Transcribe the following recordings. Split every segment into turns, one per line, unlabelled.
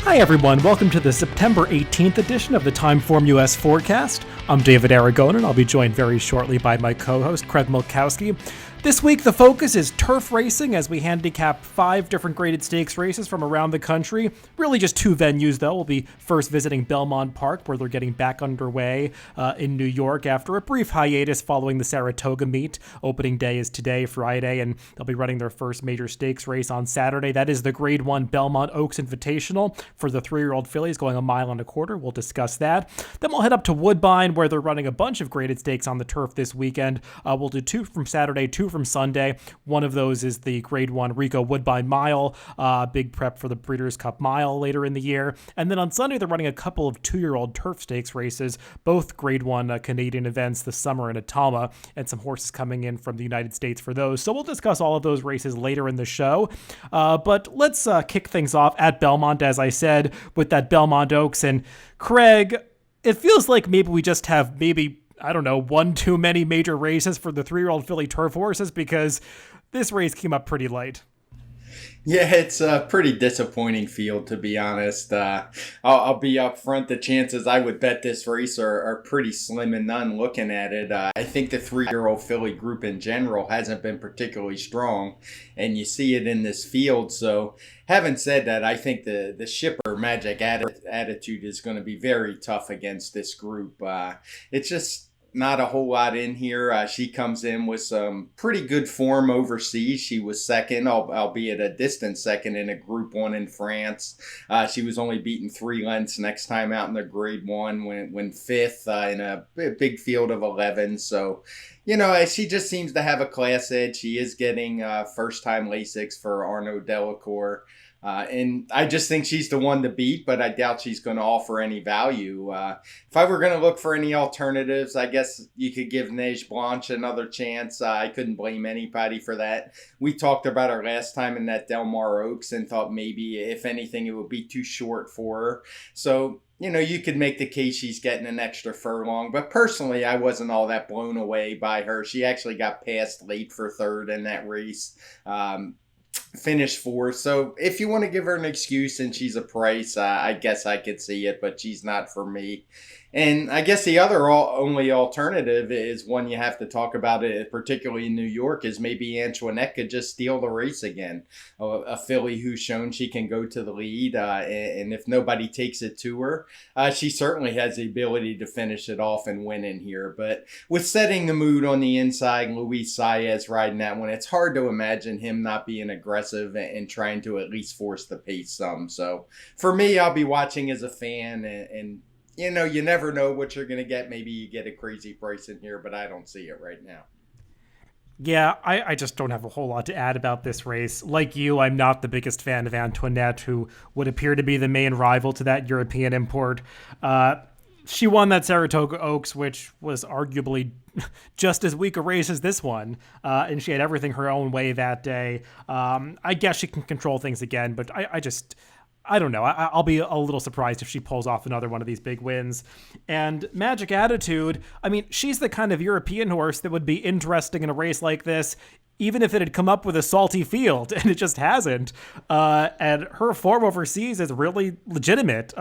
Hi everyone, welcome to the September 18th edition of the TimeformUS Forecast. I'm David Aragon, and I'll be joined very shortly by my co-host, Craig Milkowski. This week, the focus is turf racing as we handicap 5 different graded stakes races from around the country. Really just 2 venues, though. We'll be first visiting Belmont Park, where they're getting back underway in New York after a brief hiatus following the Saratoga meet. Opening day is today, Friday, and they'll be running their first major stakes race on Saturday. That is the Grade 1 Belmont Oaks Invitational for the 3-year-old fillies going 1.25 miles. We'll discuss that. Then we'll head up to Woodbine, where they're running a bunch of graded stakes on the turf this weekend. We'll do 2 from Saturday, 2 from Sunday. One of those is the Grade 1 Rico Woodbine Mile, big prep for the Breeders' Cup Mile later in the year. And then on Sunday, they're running a couple of 2-year-old turf stakes races, both Grade 1 Canadian events this summer in Atama, and some horses coming in from the United States for those. So we'll discuss all of those races later in the show. But let's kick things off at Belmont, as I said, with that Belmont Oaks. And Craig, it feels like maybe we just have one too many major races for the 3-year-old filly turf horses, because this race came up pretty light.
Yeah, it's a pretty disappointing field, to be honest. I'll be up front. The chances I would bet this race are pretty slim and none looking at it. I think the 3-year-old filly group in general hasn't been particularly strong, and you see it in this field. So having said that, I think the shipper Magic Attitude is going to be very tough against this group. It's just not a whole lot in here. She comes in with some pretty good form overseas. She was second, albeit a distant second, in a Group 1 in France. She was only beaten 3 lengths next time out in the Grade 1, when fifth in a big field of 11. So, she just seems to have a class edge. She is getting first-time Lasix for Arnaud Delacour. And I just think she's the one to beat, but I doubt she's going to offer any value. If I were going to look for any alternatives, I guess you could give Neige Blanche another chance. I couldn't blame anybody for that. We talked about her last time in that Del Mar Oaks and thought maybe, if anything, it would be too short for her. So, you could make the case she's getting an extra furlong. But personally, I wasn't all that blown away by her. She actually got passed late for third in that race. Finished 4th. So if you want to give her an excuse and she's a price, I guess I could see it, but she's not for me. And I guess the other only alternative is one you have to talk about, it, particularly in New York, is maybe Antoinette could just steal the race again. A filly who's shown she can go to the lead, and if nobody takes it to her, she certainly has the ability to finish it off and win in here. But with setting the mood on the inside, Luis Saez riding that one, it's hard to imagine him not being aggressive and trying to at least force the pace some. So for me, I'll be watching as a fan, and you never know what you're going to get. Maybe you get a crazy price in here, but I don't see it right now.
Yeah, I just don't have a whole lot to add about this race. Like you, I'm not the biggest fan of Antoinette, who would appear to be the main rival to that European import. She won that Saratoga Oaks, which was arguably just as weak a race as this one, and she had everything her own way that day. I guess she can control things again, but I don't know. I'll be a little surprised if she pulls off another one of these big wins. And Magic Attitude, she's the kind of European horse that would be interesting in a race like this, even if it had come up with a salty field, and it just hasn't. And her form overseas is really legitimate.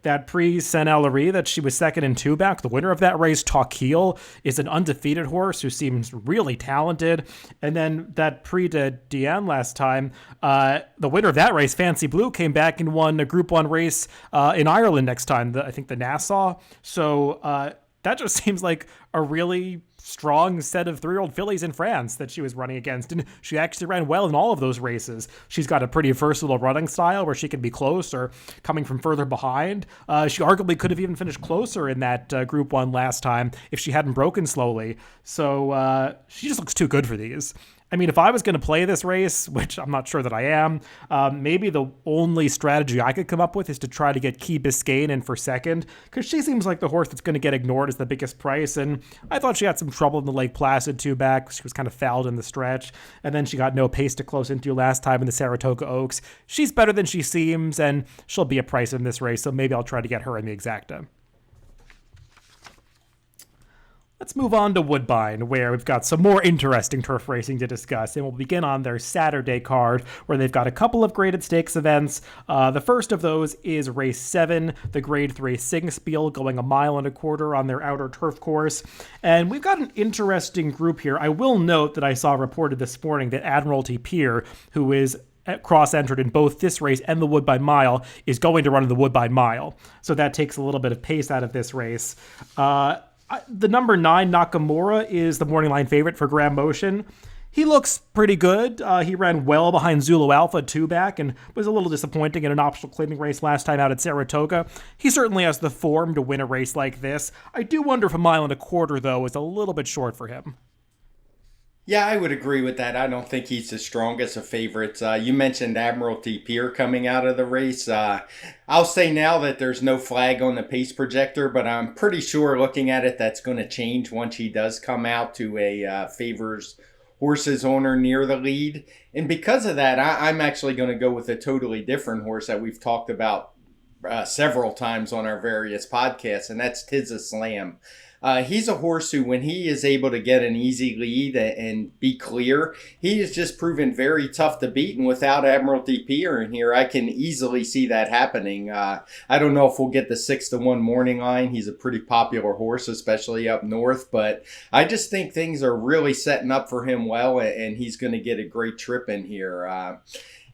That Prix Saint-Hilaire that she was second in 2 back, the winner of that race, Talkeel, is an undefeated horse who seems really talented. And then that Prix de Diane last time, the winner of that race, Fancy Blue, came back and won a Group 1 race in Ireland next time, I think the Nassau. So that just seems like a really strong set of 3-year-old fillies in France that she was running against, and she actually ran well in all of those races. She's got a pretty versatile running style where she can be close or coming from further behind. She arguably could have even finished closer in that Group 1 last time if she hadn't broken slowly. So she just looks too good for these. If I was going to play this race, which I'm not sure that I am, maybe the only strategy I could come up with is to try to get Key Biscayne in for second, because she seems like the horse that's going to get ignored as the biggest price, and I thought she had some trouble in the Lake Placid 2 back. She was kind of fouled in the stretch, and then she got no pace to close into last time in the Saratoga Oaks. She's better than she seems, and she'll be a price in this race, so maybe I'll try to get her in the exacta. Let's move on to Woodbine, where we've got some more interesting turf racing to discuss, and we'll begin on their Saturday card, where they've got a couple of graded stakes events. The first of those is race 7, the grade 3 Singspiel, going 1.25 miles on their outer turf course. And we've got an interesting group here. I will note that I saw reported this morning that Admiralty Pier, who is cross-entered in both this race and the Woodbine Mile, is going to run in the Woodbine Mile. So that takes a little bit of pace out of this race. The number 9, Nakamura, is the morning line favorite for Graham Motion. He looks pretty good. He ran well behind Zulu Alpha 2-back and was a little disappointing in an optional claiming race last time out at Saratoga. He certainly has the form to win a race like this. I do wonder if 1.25 miles, though, is a little bit short for him.
Yeah, I would agree with that. I don't think he's the strongest of favorites. You mentioned Admiralty Pier coming out of the race. I'll say now that there's no flag on the pace projector, but I'm pretty sure looking at it that's going to change once he does come out to a favors horses on or near the lead. And because of that, I'm actually going to go with a totally different horse that we've talked about several times on our various podcasts, and that's Tiz Slam. He's a horse who, when he is able to get an easy lead and be clear, he has just proven very tough to beat. And without Admiralty Pier in here, I can easily see that happening. I don't know if we'll get the 6-1 morning line. He's a pretty popular horse, especially up north. But I just think things are really setting up for him well, and he's going to get a great trip in here.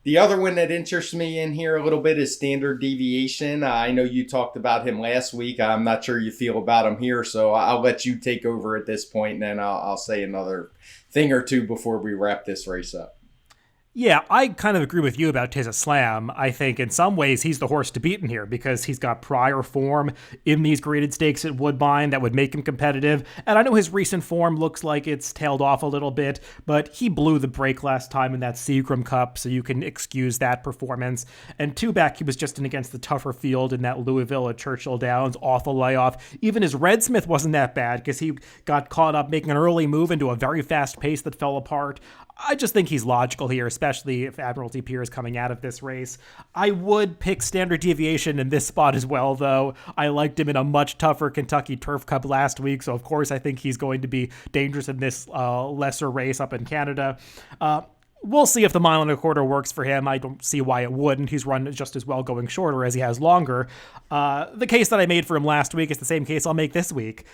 The other one that interests me in here a little bit is Standard Deviation. I know you talked about him last week. I'm not sure you feel about him here, so I'll let you take over at this point, and then I'll say another thing or two before we wrap this race up.
Yeah, I kind of agree with you about Tiz Slam. I think in some ways he's the horse to beat in here because he's got prior form in these graded stakes at Woodbine that would make him competitive. And I know his recent form looks like it's tailed off a little bit, but he blew the break last time in that Seagram Cup, so you can excuse that performance. And 2-back, he was just in against the tougher field in that Louisville at Churchill Downs, awful layoff. Even his Red Smith wasn't that bad because he got caught up making an early move into a very fast pace that fell apart. I just think he's logical here, especially if Admiralty Pier is coming out of this race. I would pick Standard Deviation in this spot as well, though. I liked him in a much tougher Kentucky Turf Cup last week, so of course I think he's going to be dangerous in this lesser race up in Canada. We'll see if the 1.25 works for him. I don't see why it wouldn't. He's run just as well going shorter as he has longer. The case that I made for him last week is the same case I'll make this week.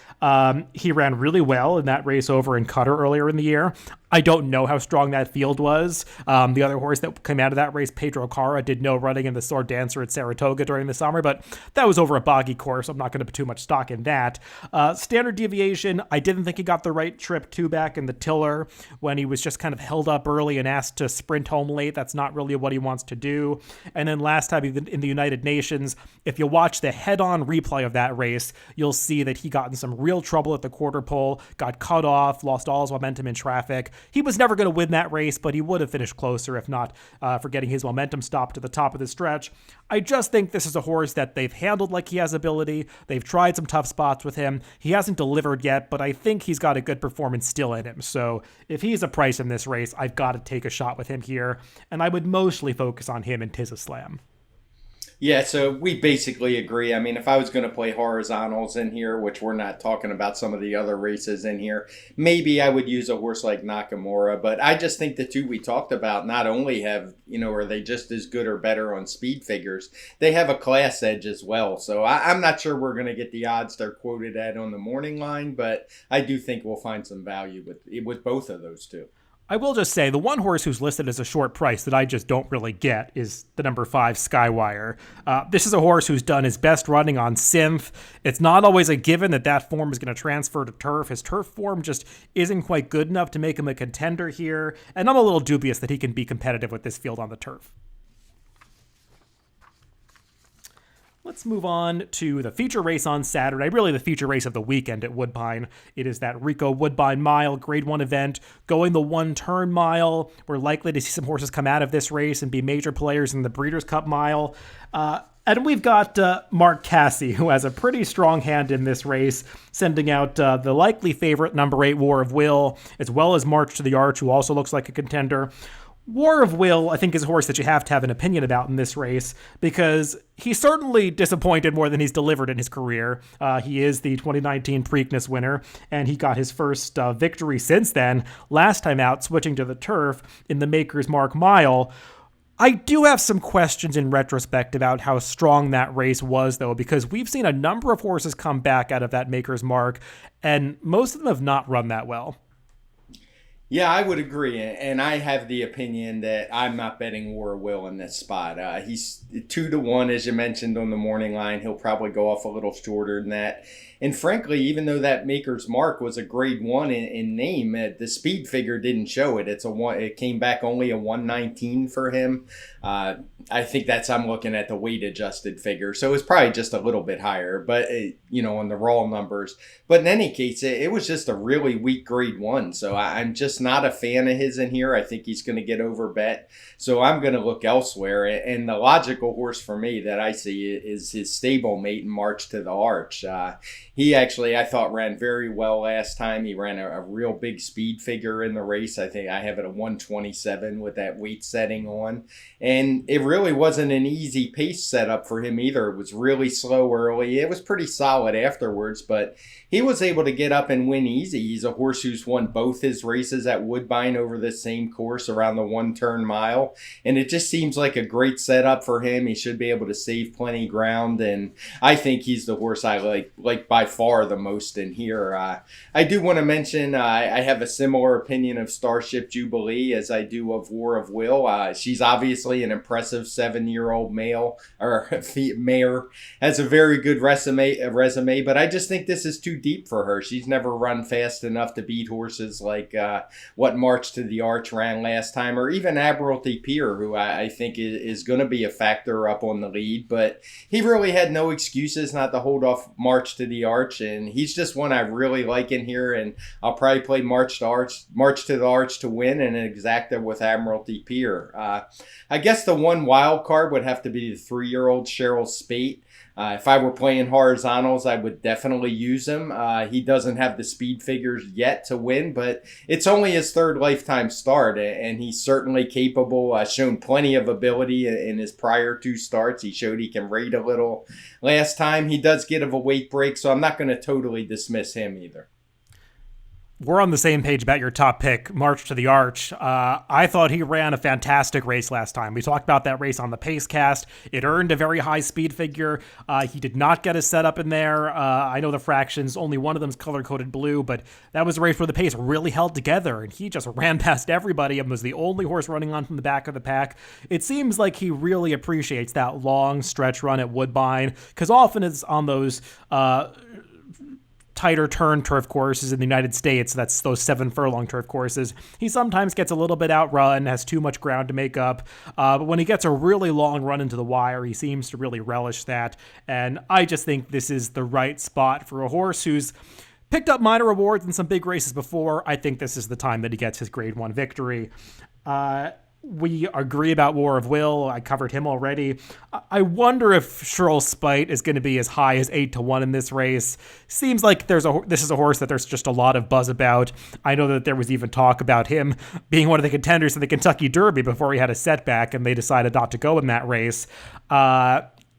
He ran really well in that race over in Qatar earlier in the year. I don't know how strong that field was. The other horse that came out of that race, Pedro Cara, did no running in the Sword Dancer at Saratoga during the summer, but that was over a boggy course. I'm not going to put too much stock in that. Standard Deviation, I didn't think he got the right trip 2-back in the Tiller when he was just kind of held up early and asked to sprint home late. That's not really what he wants to do. And then last time in the United Nations, if you watch the head-on replay of that race, you'll see that he got in some real trouble at the quarter pole, got cut off, lost all his momentum in traffic. He was never going to win that race, but he would have finished closer if not for getting his momentum stopped to the top of the stretch. I just think this is a horse that they've handled like he has ability. They've tried some tough spots with him. He hasn't delivered yet, but I think he's got a good performance still in him. So if he's a price in this race, I've got to take a shot with him here, and I would mostly focus on him and Tiz Slam.
Yeah, so we basically agree. I mean, if I was going to play horizontals in here, which we're not talking about some of the other races in here, maybe I would use a horse like Nakamura. But I just think the two we talked about not only have, are they just as good or better on speed figures, they have a class edge as well. So I'm not sure we're going to get the odds they're quoted at on the morning line, but I do think we'll find some value with both of those two.
I will just say the one horse who's listed as a short price that I just don't really get is the number 5 Skywire. This is a horse who's done his best running on synth. It's not always a given that form is going to transfer to turf. His turf form just isn't quite good enough to make him a contender here, and I'm a little dubious that he can be competitive with this field on the turf. Let's move on to the feature race on Saturday, really the feature race of the weekend at Woodbine. It is that Rico Woodbine Mile, Grade 1 event, going the one-turn mile. We're likely to see some horses come out of this race and be major players in the Breeders' Cup Mile. And we've got Mark Casse, who has a pretty strong hand in this race, sending out the likely favorite, number 8, War of Will, as well as March to the Arch, who also looks like a contender. War of Will, I think, is a horse that you have to have an opinion about in this race because he's certainly disappointed more than he's delivered in his career. He is the 2019 Preakness winner, and he got his first victory since then, last time out, switching to the turf in the Maker's Mark Mile. I do have some questions in retrospect about how strong that race was, though, because we've seen a number of horses come back out of that Maker's Mark, and most of them have not run that well.
Yeah, I would agree, and I have the opinion that I'm not betting War Will in this spot. He's 2-1, as you mentioned, on the morning line. He'll probably go off a little shorter than that. And frankly, even though that Maker's Mark was a grade 1 in name, the speed figure didn't show it. It came back only a 119 for him. I think I'm looking at the weight adjusted figure, so it's probably just a little bit higher, but on the raw numbers. But in any case, it was just a really weak grade 1, so I'm just not a fan of his in here. I think he's going to get overbet, so I'm going to look elsewhere. And the logical horse for me that I see is his stablemate in March to the Arch. He actually, I thought, ran very well last time. He ran a real big speed figure in the race. I think I have it at 127 with that weight setting on. And it really wasn't an easy pace setup for him either. It was really slow early. It was pretty solid afterwards, but he was able to get up and win easy. He's a horse who's won both his races at Woodbine over the same course around the 1-turn mile. And it just seems like a great setup for him. He should be able to save plenty ground. And I think he's the horse I like by far the most in here. I do want to mention I have a similar opinion of Starship Jubilee as I do of War of Will. She's obviously an impressive 7-year-old mare, has a very good resume, but I just think this is too deep for her. She's never run fast enough to beat horses like what March to the Arch ran last time, or even Admiralty Pier, who I think is going to be a factor up on the lead, but he really had no excuses not to hold off March to the Arch, and he's just one I really like in here, and I'll probably play March to the Arch to win and an exacta with Admiralty Pier. I guess the one wild card would have to be the 3-year-old Cheryl Spate. If I were playing horizontals, I would definitely use him. He doesn't have the speed figures yet to win, but it's only his third lifetime start, and he's certainly capable. Shown plenty of ability in his prior 2 starts. He showed he can rate a little last time. He does get a weight break, so I'm not going to totally dismiss him either.
We're on the same page about your top pick, March to the Arch. I thought he ran a fantastic race last time. We talked about that race on the Pacecast. It earned a very high speed figure. He did not get a setup in there. I know the fractions, only one of them's color-coded blue, but that was a race where the pace really held together, and he just ran past everybody and was the only horse running on from the back of the pack. It seems like he really appreciates that long stretch run at Woodbine, because often it's on those tighter turn turf courses in the United States. That's those 7 furlong turf courses. He sometimes gets a little bit outrun, has too much ground to make up. But when he gets a really long run into the wire, he seems to really relish that. And I just think this is the right spot for a horse who's picked up minor awards in some big races before. I think this is the time that he gets his grade 1 victory. We agree about War of Will. I covered him already. I wonder if Shirl Spite is going to be as high as 8-1 in this race. Seems like this is a horse that there's just a lot of buzz about. I know that there was even talk about him being one of the contenders in the Kentucky Derby before he had a setback, and they decided not to go in that race.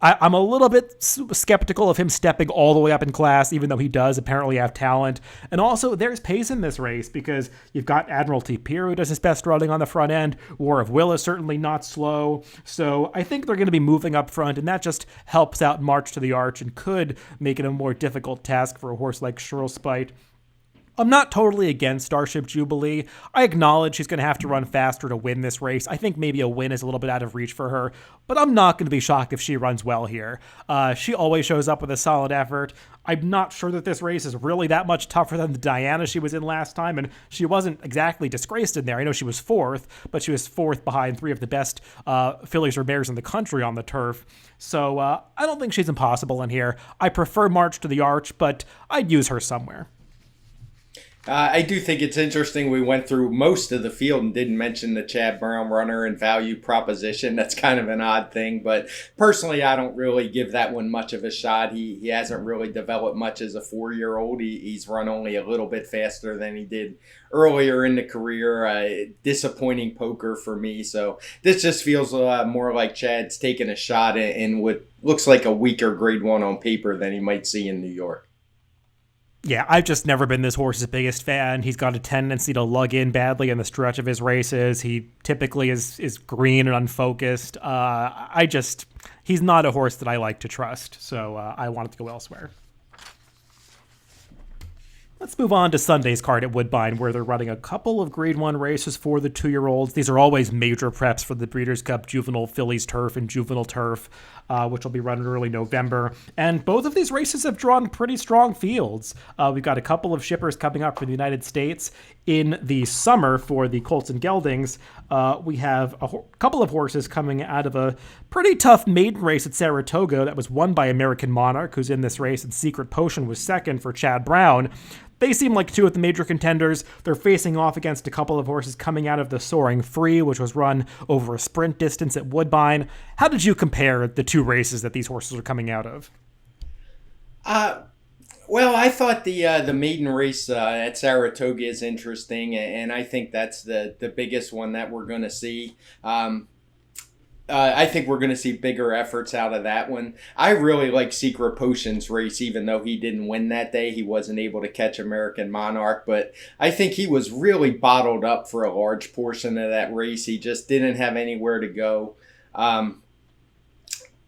I'm a little bit skeptical of him stepping all the way up in class, even though he does apparently have talent. And also, there's pace in this race because you've got Admiralty Pier, who does his best running on the front end. War of Will is certainly not slow. So I think they're going to be moving up front, and that just helps out March to the Arch and could make it a more difficult task for a horse like Shirl Spite. I'm not totally against Starship Jubilee. I acknowledge she's going to have to run faster to win this race. I think maybe a win is a little bit out of reach for her, but I'm not going to be shocked if she runs well here. She always shows up with a solid effort. I'm not sure that this race is really that much tougher than the Diana she was in last time, and she wasn't exactly disgraced in there. I know she was 4th, but she was 4th behind 3 of the best fillies or mares in the country on the turf. So I don't think she's impossible in here. I prefer March to the Arch, but I'd use her somewhere.
I do think it's interesting we went through most of the field and didn't mention the Chad Brown runner and value proposition. That's kind of an odd thing, but personally, I don't really give that one much of a shot. He hasn't really developed much as a 4-year-old. He's run only a little bit faster than he did earlier in the career. Disappointing poker for me. So this just feels more like Chad's taking a shot in what looks like a weaker grade 1 on paper than he might see in New York.
Yeah, I've just never been this horse's biggest fan. He's got a tendency to lug in badly in the stretch of his races. He typically is green and unfocused. He's not a horse that I like to trust, so I want it to go elsewhere. Let's move on to Sunday's card at Woodbine, where they're running a couple of Grade 1 races for the 2-year-olds. These are always major preps for the Breeders' Cup Juvenile Fillies Turf and Juvenile Turf, which will be run in early November. And both of these races have drawn pretty strong fields. We've got a couple of shippers coming up for the United States in the summer for the Colts and Geldings. We have a couple of horses coming out of a pretty tough maiden race at Saratoga that was won by American Monarch, who's in this race, and Secret Potion was second for Chad Brown. They seem like two of the major contenders. They're facing off against a couple of horses coming out of the Soaring Free, which was run over a sprint distance at Woodbine. How did you compare the two races that these horses are coming out of?
Well, I thought the maiden race at Saratoga is interesting, and I think that's the biggest one that we're going to see. I think we're going to see bigger efforts out of that one. I really like Secret Potion's race, even though he didn't win that day. He wasn't able to catch American Monarch, but I think he was really bottled up for a large portion of that race. He just didn't have anywhere to go. And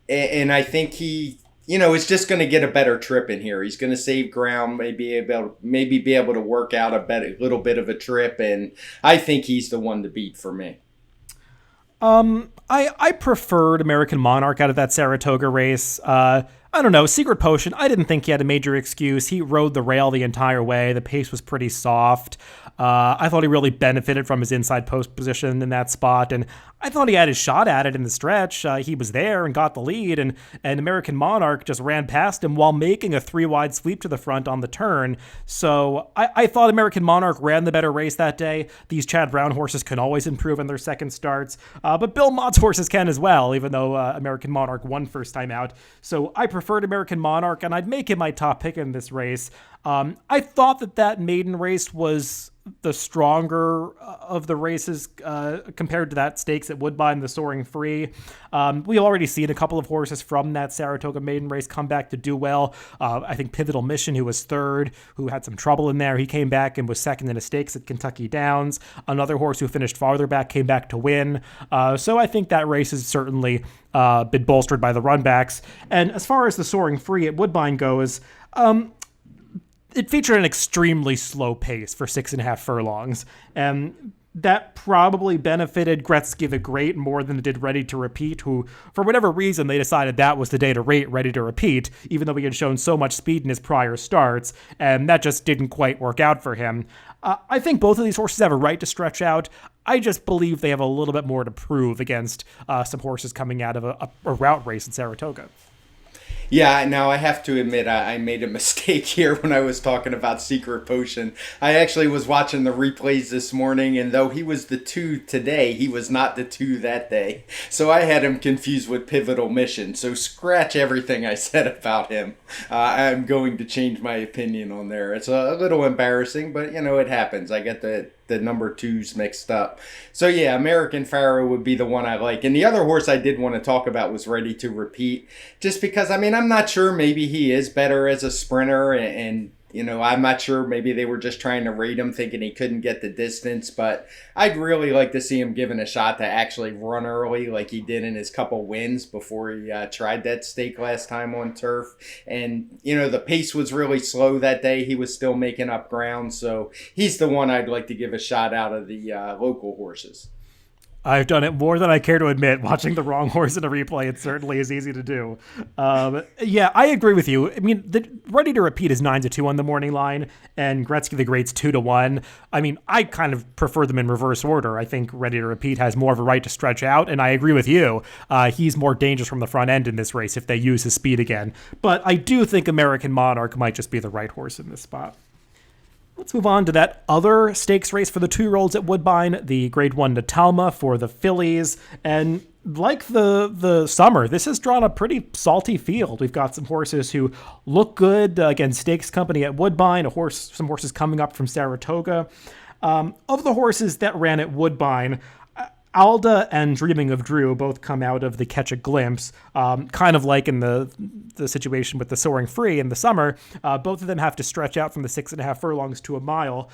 I think he, is just going to get a better trip in here. He's going to save ground, maybe be able to work out a little bit of a trip, and I think he's the one to beat for me.
I preferred American Monarch out of that Saratoga race. I don't know. Secret Potion, I didn't think he had a major excuse. He rode the rail the entire way. The pace was pretty soft. I thought he really benefited from his inside post position in that spot, and I thought he had his shot at it in the stretch. He was there and got the lead, and American Monarch just ran past him while making a 3-wide sweep to the front on the turn. So I thought American Monarch ran the better race that day. These Chad Brown horses can always improve in their second starts, but Belmont's horses can as well, even though American Monarch won first time out. So I preferred American Monarch, and I'd make him my top pick in this race. I thought that maiden race was the stronger of the races compared to that stakes at Woodbine, the Soaring Free. We already seen a couple of horses from that Saratoga maiden race come back to do well. I think Pivotal Mission, who was third, who had some trouble in there, he came back and was second in a stakes at Kentucky Downs. Another horse who finished farther back came back to win. So I think that race has certainly been bolstered by the runbacks. And as far as the Soaring Free at Woodbine goes, it featured an extremely slow pace for 6.5 furlongs, and that probably benefited Gretzky the Great more than it did Ready to Repeat, who, for whatever reason, they decided that was the day to rate Ready to Repeat, even though he had shown so much speed in his prior starts, and that just didn't quite work out for him. I think both of these horses have a right to stretch out. I just believe they have a little bit more to prove against some horses coming out of a route race in Saratoga.
Yeah, now I have to admit I made a mistake here when I was talking about Secret Potion. I actually was watching the replays this morning, and though he was the 2 today, he was not the 2 that day. So I had him confused with Pivotal Mission. So scratch everything I said about him. I'm going to change my opinion on there. It's a little embarrassing, but it happens. I get the number 2s mixed up. So yeah, American Pharaoh would be the one I like. And the other horse I did want to talk about was Ready to Repeat. Just because, I'm not sure, maybe he is better as a sprinter, and I'm not sure, maybe they were just trying to rate him thinking he couldn't get the distance, but I'd really like to see him given a shot to actually run early like he did in his couple wins before he tried that stake last time on turf. And, the pace was really slow that day. He was still making up ground, so he's the one I'd like to give a shot out of the local horses.
I've done it more than I care to admit. Watching the wrong horse in a replay, it certainly is easy to do. Yeah, I agree with you. The Ready to Repeat is 9-2 on the morning line, and Gretzky the Great's 2-1. I kind of prefer them in reverse order. I think Ready to Repeat has more of a right to stretch out, and I agree with you. He's more dangerous from the front end in this race if they use his speed again. But I do think American Monarch might just be the right horse in this spot. Let's move on to that other stakes race for the 2-year-olds at Woodbine, the Grade 1 Natalma for the fillies. And like the summer, this has drawn a pretty salty field. We've got some horses who look good. Again, stakes company at Woodbine, some horses coming up from Saratoga. Of the horses that ran at Woodbine, Alda and Dreaming of Drew both come out of the Catch a Glimpse, kind of like in the situation with the Soaring Free in the summer. Both of them have to stretch out from the 6.5 furlongs to a mile.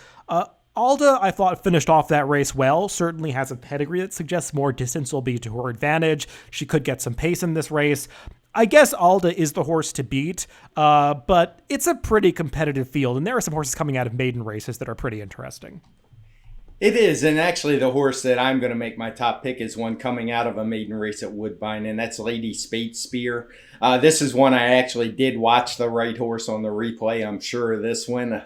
Alda, I thought, finished off that race well, certainly has a pedigree that suggests more distance will be to her advantage. She could get some pace in this race. I guess Alda is the horse to beat, but it's a pretty competitive field, and there are some horses coming out of maiden races that are pretty interesting.
It is, and actually the horse that I'm going to make my top pick is one coming out of a maiden race at Woodbine, and that's Lady Spear. This is one I actually did watch the right horse on the replay. I'm sure of this one.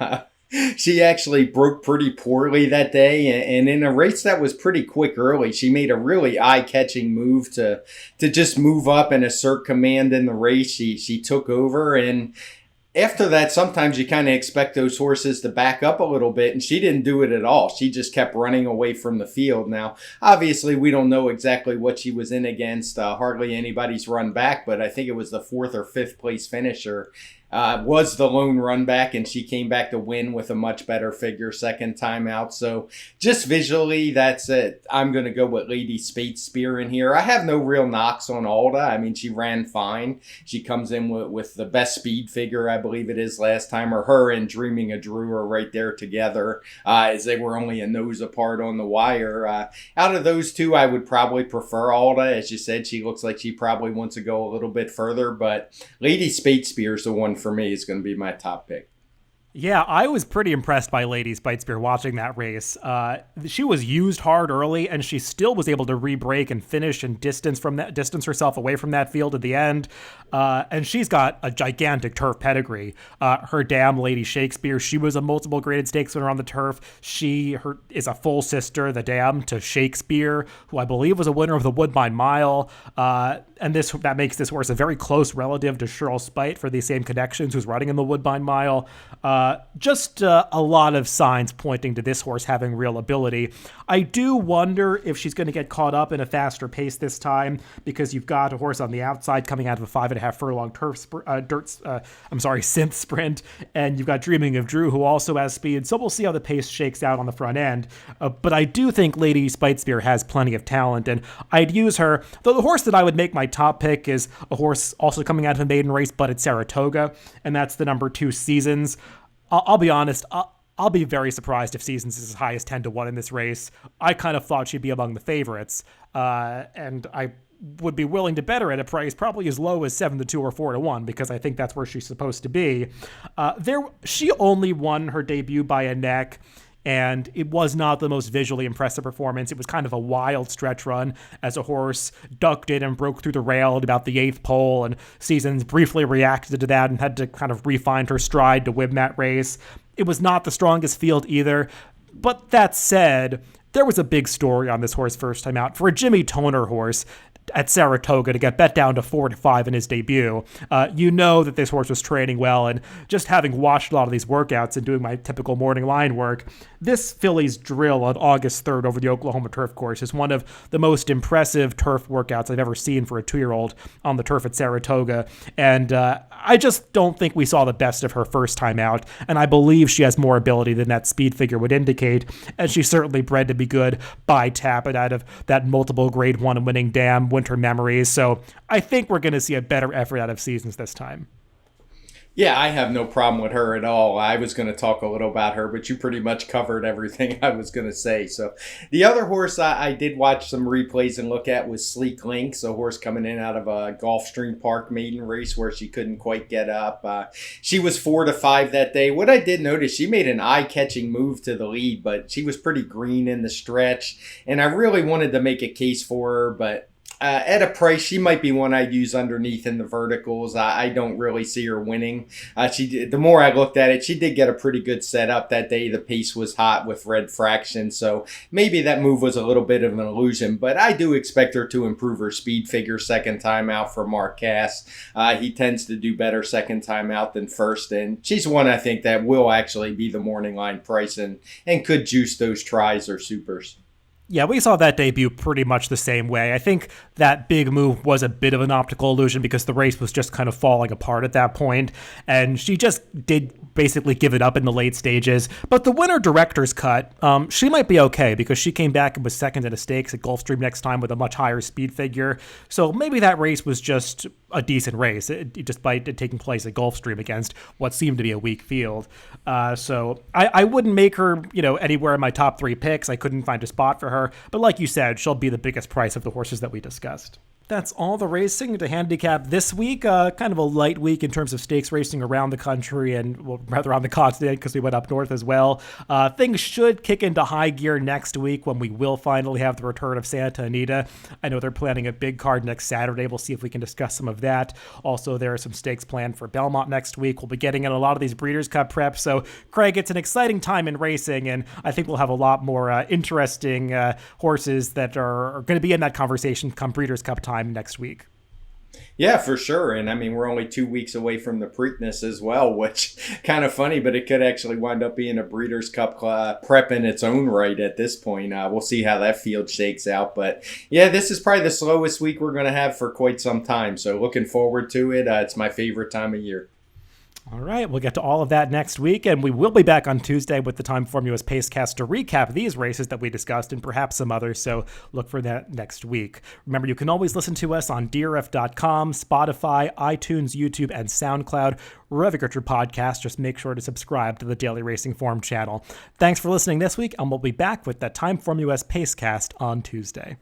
She actually broke pretty poorly that day, and in a race that was pretty quick early, she made a really eye-catching move to just move up and assert command in the race. She took over, and after that, sometimes you kind of expect those horses to back up a little bit, and she didn't do it at all. She just kept running away from the field. Now, obviously, we don't know exactly what she was in against. Hardly anybody's run back, but I think it was the 4th or 5th place finisher. Was the lone run back, and she came back to win with a much better figure second time out. So just visually, that's it. I'm going to go with Lady Spear in here. I have no real knocks on Alda. I mean, she ran fine. She comes in with the best speed figure, I believe it is, last time. Or her and Dreaming of Drew are right there together, as they were only a nose apart on the wire. Out of those two, I would probably prefer Alda. As you said, she looks like she probably wants to go a little bit further, but Lady Spear is the one for me, is going to be my top pick.
Yeah, I was pretty impressed by Lady Spear watching that race. She was used hard early, and she still was able to re-break and finish and distance herself away from that field at the end. And she's got a gigantic turf pedigree. Her dam, Lady Shakespeare, she was a multiple graded stakes winner on the turf. She is a full sister, the dam, to Shakespeare, who I believe was a winner of the Woodbine Mile. And that makes this horse a very close relative to Cheryl Spite for the same connections, who's running in the Woodbine Mile. Just a lot of signs pointing to this horse having real ability. I do wonder if she's going to get caught up in a faster pace this time, because you've got a horse on the outside coming out of a 5.5 furlong synth sprint, and you've got Dreaming of Drew, who also has speed. So we'll see how the pace shakes out on the front end. But I do think Lady Spear has plenty of talent, and I'd use her. Though the horse that I would make my top pick is a horse also coming out of a maiden race, but at Saratoga, and that's the number 2 Seasons. I'll be honest, I'll be very surprised if Seasons is as high as 10-1 in this race. I kind of thought she'd be among the favorites, and I would be willing to bet her at a price probably as low as 7-2 or 4-1, because I think that's where she's supposed to be. She only won her debut by a neck, and it was not the most visually impressive performance. It was kind of a wild stretch run as a horse ducked in and broke through the rail at about the 8th pole, and Seasons briefly reacted to that and had to kind of refine her stride to win that race. It was not the strongest field either, but that said, there was a big story on this horse first time out. For a Jimmy Toner horse at Saratoga to get bet down to 4-5 in his debut, you know that this horse was training well, and just having watched a lot of these workouts and doing my typical morning line work, this filly's drill on August 3rd over the Oklahoma turf course is one of the most impressive turf workouts I've ever seen for a 2-year-old on the turf at Saratoga, and I just don't think we saw the best of her first time out, and I believe she has more ability than that speed figure would indicate, and she's certainly bred to be good by Tapit out of that multiple grade 1 winning dam Winter Memories. So I think we're going to see a better effort out of Seasons this time.
Yeah, I have no problem with her at all. I was going to talk a little about her, but you pretty much covered everything I was going to say. So the other horse I did watch some replays and look at was Sleek Lynx, a horse coming in out of a Gulfstream Park maiden race where she couldn't quite get up. She was 4-5 that day. What I did notice, she made an eye-catching move to the lead, but she was pretty green in the stretch, and I really wanted to make a case for her, but At a price, she might be one I'd use underneath in the verticals. I don't really see her winning. The more I looked at it, she did get a pretty good setup that day. The pace was hot with red fraction, so maybe that move was a little bit of an illusion. But I do expect her to improve her speed figure second time out for Mark Cass. He tends to do better second time out than first, and she's one I think that will actually be the morning line price and could juice those tries or supers.
Yeah, we saw that debut pretty much the same way. I think that big move was a bit of an optical illusion because the race was just kind of falling apart at that point, and she just did basically give it up in the late stages. But the winner director's cut, she might be okay because she came back and was second in a stakes at Gulfstream next time with a much higher speed figure. So maybe that race was just a decent race, despite it taking place at Gulfstream against what seemed to be a weak field. So I wouldn't make her, anywhere in my top 3 picks. I couldn't find a spot for her. But like you said, she'll be the biggest price of the horses that we discussed. That's all the racing to handicap this week. Kind of a light week in terms of stakes racing around the country and, well, rather on the continent because we went up north as well. Things should kick into high gear next week when we will finally have the return of Santa Anita. I know they're planning a big card next Saturday. We'll see if we can discuss some of that. Also, there are some stakes planned for Belmont next week. We'll be getting in a lot of these Breeders' Cup preps. So, Craig, it's an exciting time in racing, and I think we'll have a lot more interesting horses that are going to be in that conversation come Breeders' Cup time next week.
Yeah, for sure. And I mean, we're only 2 weeks away from the Preakness as well, which kind of funny, but it could actually wind up being a Breeders' Cup prep in its own right at this point. We'll see how that field shakes out. But yeah, this is probably the slowest week we're going to have for quite some time. So looking forward to it. It's my favorite time of year.
All right, we'll get to all of that next week, and we will be back on Tuesday with the TimeformUS Pacecast to recap these races that we discussed and perhaps some others, so look for that next week. Remember, you can always listen to us on DRF.com, Spotify, iTunes, YouTube, and SoundCloud. Wherever you get your podcast, just make sure to subscribe to the Daily Racing Form channel. Thanks for listening this week, and we'll be back with the TimeformUS Pacecast on Tuesday.